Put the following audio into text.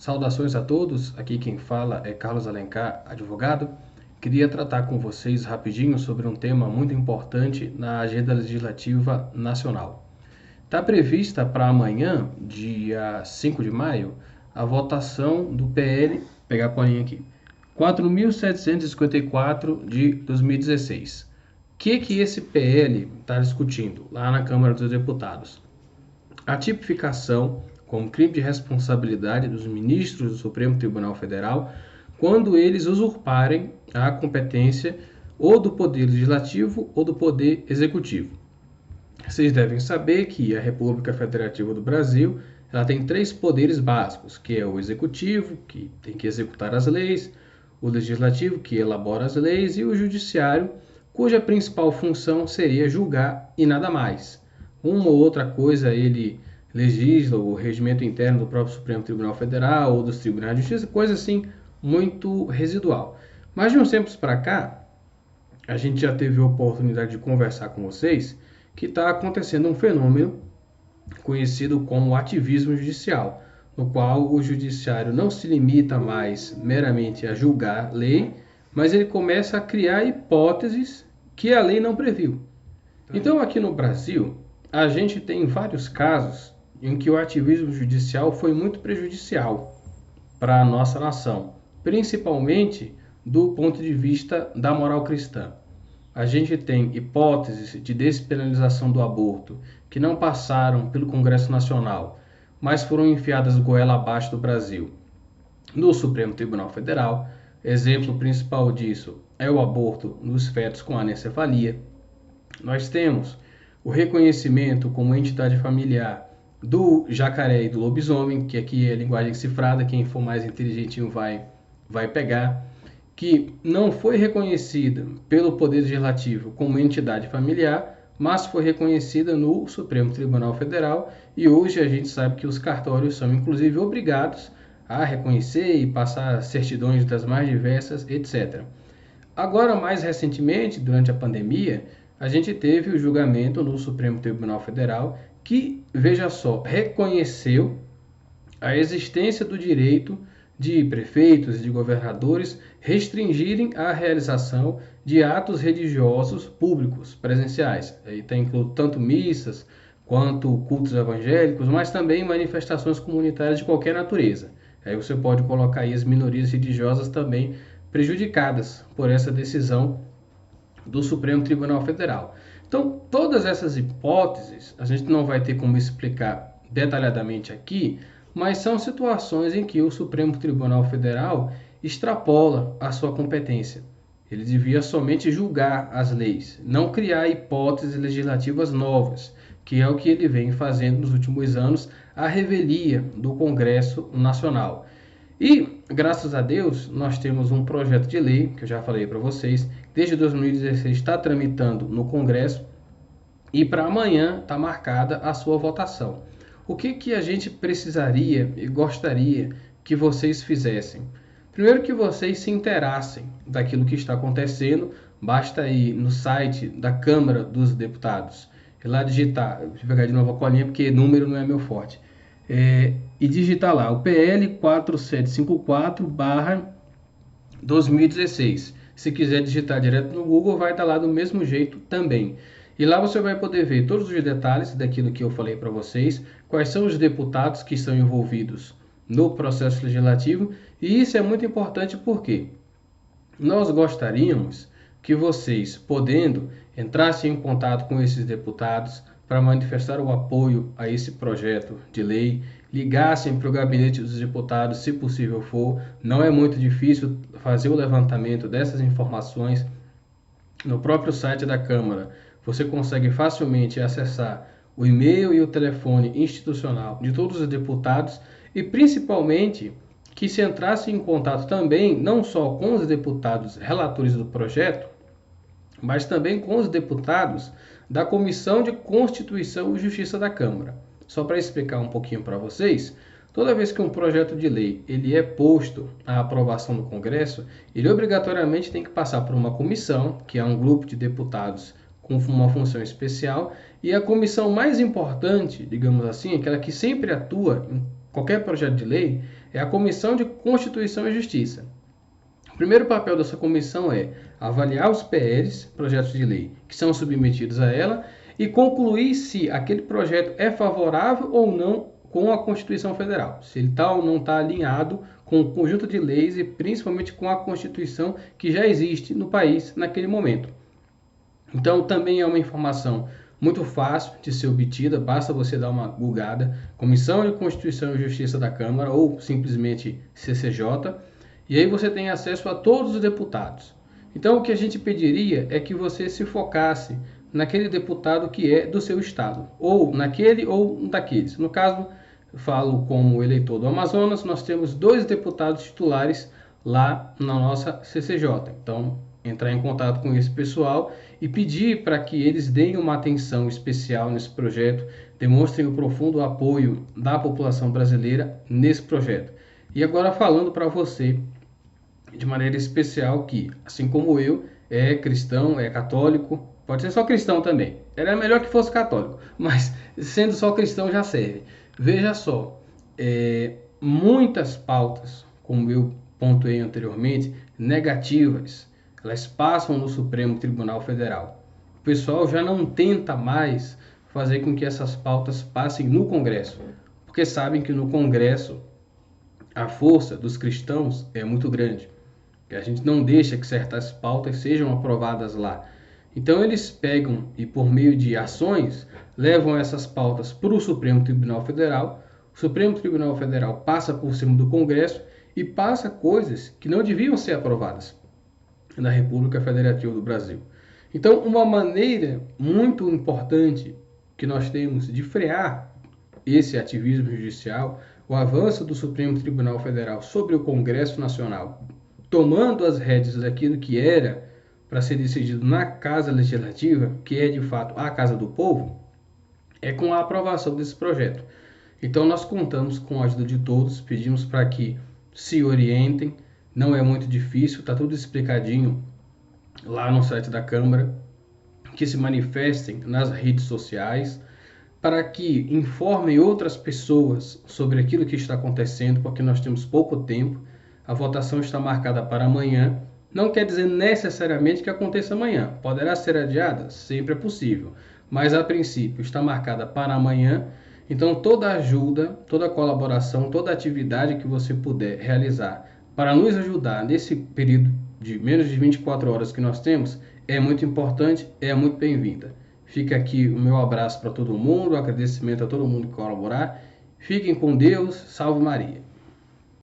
Saudações a todos, aqui quem fala é Carlos Alencar, advogado. Queria tratar com vocês rapidinho sobre um tema muito importante na agenda legislativa nacional. Está prevista para amanhã, dia 5 de maio, a votação do PL, pegar a colinha aqui, 4.754 de 2016. O que esse PL está discutindo lá na Câmara dos Deputados? A tipificação como crime de responsabilidade dos ministros do Supremo Tribunal Federal quando eles usurparem a competência ou do Poder Legislativo ou do Poder Executivo. Vocês devem saber que a República Federativa do Brasil ela tem 3 poderes básicos, que é o Executivo, que tem que executar as leis, o Legislativo, que elabora as leis, e o Judiciário, cuja principal função seria julgar e nada mais. Uma ou outra coisa ele legisla o regimento interno do próprio Supremo Tribunal Federal ou dos tribunais de justiça, coisa assim muito residual. Mas de uns tempos para cá, a gente já teve a oportunidade de conversar com vocês que está acontecendo um fenômeno conhecido como ativismo judicial, no qual o judiciário não se limita mais meramente a julgar lei, mas ele começa a criar hipóteses que a lei não previu. Então, aqui no Brasil, a gente tem vários casos em que o ativismo judicial foi muito prejudicial para a nossa nação, principalmente do ponto de vista da moral cristã. A gente tem hipóteses de despenalização do aborto que não passaram pelo Congresso Nacional, mas foram enfiadas goela abaixo do Brasil no Supremo Tribunal Federal. Exemplo principal disso é o aborto nos fetos com anencefalia. Nós temos o reconhecimento como entidade familiar do jacaré e do lobisomem, que aqui é linguagem cifrada, quem for mais inteligentinho vai pegar, que não foi reconhecida pelo Poder Legislativo como entidade familiar, mas foi reconhecida no Supremo Tribunal Federal, e hoje a gente sabe que os cartórios são inclusive obrigados a reconhecer e passar certidões das mais diversas, etc. Agora, mais recentemente, durante a pandemia, a gente teve o julgamento no Supremo Tribunal Federal que, veja só, reconheceu a existência do direito de prefeitos e de governadores restringirem a realização de atos religiosos públicos, presenciais. Aí está incluído tanto missas quanto cultos evangélicos, mas também manifestações comunitárias de qualquer natureza. Aí você pode colocar aí as minorias religiosas também prejudicadas por essa decisão do Supremo Tribunal Federal. Então, todas essas hipóteses, a gente não vai ter como explicar detalhadamente aqui, mas são situações em que o Supremo Tribunal Federal extrapola a sua competência. Ele devia somente julgar as leis, não criar hipóteses legislativas novas, que é o que ele vem fazendo nos últimos anos, à revelia do Congresso Nacional. E, graças a Deus, nós temos um projeto de lei, que eu já falei para vocês, desde 2016 está tramitando no Congresso, e para amanhã está marcada a sua votação. O que a gente precisaria e gostaria que vocês fizessem? Primeiro, que vocês se inteirassem daquilo que está acontecendo. Basta ir no site da Câmara dos Deputados e lá digitar, deixa eu pegar de novo a colinha porque número não é meu forte, e digitar lá o PL 4754/2016. Se quiser digitar direto no Google, vai estar lá do mesmo jeito também. E lá você vai poder ver todos os detalhes daquilo que eu falei para vocês, quais são os deputados que estão envolvidos no processo legislativo, e isso é muito importante porque nós gostaríamos que vocês, podendo, entrassem em contato com esses deputados para manifestar o apoio a esse projeto de lei, ligassem para o gabinete dos deputados, se possível for. Não é muito difícil fazer o levantamento dessas informações no próprio site da Câmara. Você consegue facilmente acessar o e-mail e o telefone institucional de todos os deputados e, principalmente, que se entrasse em contato também, não só com os deputados relatores do projeto, mas também com os deputados da Comissão de Constituição e Justiça da Câmara. Só para explicar um pouquinho para vocês, toda vez que um projeto de lei ele é posto à aprovação no Congresso, ele obrigatoriamente tem que passar por uma comissão, que é um grupo de deputados com uma função especial, e a comissão mais importante, digamos assim, aquela que sempre atua em qualquer projeto de lei, é a Comissão de Constituição e Justiça. O primeiro papel dessa comissão é avaliar os PLs, projetos de lei, que são submetidos a ela e concluir se aquele projeto é favorável ou não com a Constituição Federal, se ele está ou não está alinhado com o conjunto de leis e principalmente com a Constituição que já existe no país naquele momento. Então, também é uma informação muito fácil de ser obtida, basta você dar uma googada, Comissão de Constituição e Justiça da Câmara ou simplesmente CCJ, e aí você tem acesso a todos os deputados. Então, o que a gente pediria é que você se focasse naquele deputado que é do seu estado, ou naquele ou daqueles. No caso, falo como eleitor do Amazonas, nós temos 2 deputados titulares lá na nossa CCJ. Então, entrar em contato com esse pessoal e pedir para que eles deem uma atenção especial nesse projeto, demonstrem o profundo apoio da população brasileira nesse projeto. E agora falando para você de maneira especial que, assim como eu, é cristão, é católico, pode ser só cristão também. Era melhor que fosse católico, mas sendo só cristão já serve. Veja só, muitas pautas, como eu pontuei anteriormente, negativas, elas passam no Supremo Tribunal Federal. O pessoal já não tenta mais fazer com que essas pautas passem no Congresso, porque sabem que no Congresso a força dos cristãos é muito grande. A gente não deixa que certas pautas sejam aprovadas lá. Então eles pegam e por meio de ações levam essas pautas para o Supremo Tribunal Federal. O Supremo Tribunal Federal passa por cima do Congresso e passa coisas que não deviam ser aprovadas na República Federativa do Brasil. Então, uma maneira muito importante que nós temos de frear esse ativismo judicial, o avanço do Supremo Tribunal Federal sobre o Congresso Nacional, tomando as rédeas daquilo que era para ser decidido na Casa Legislativa, que é de fato a Casa do Povo, é com a aprovação desse projeto. Então nós contamos com a ajuda de todos, pedimos para que se orientem, não é muito difícil, está tudo explicadinho lá no site da Câmara, que se manifestem nas redes sociais, para que informem outras pessoas sobre aquilo que está acontecendo, porque nós temos pouco tempo. A votação está marcada para amanhã. Não quer dizer necessariamente que aconteça amanhã. Poderá ser adiada? Sempre é possível. Mas, a princípio, está marcada para amanhã. Então, toda ajuda, toda colaboração, toda atividade que você puder realizar para nos ajudar nesse período de menos de 24 horas que nós temos, é muito importante, é muito bem-vinda. Fica aqui o meu abraço para todo mundo, o agradecimento a todo mundo que colaborar. Fiquem com Deus, salve Maria.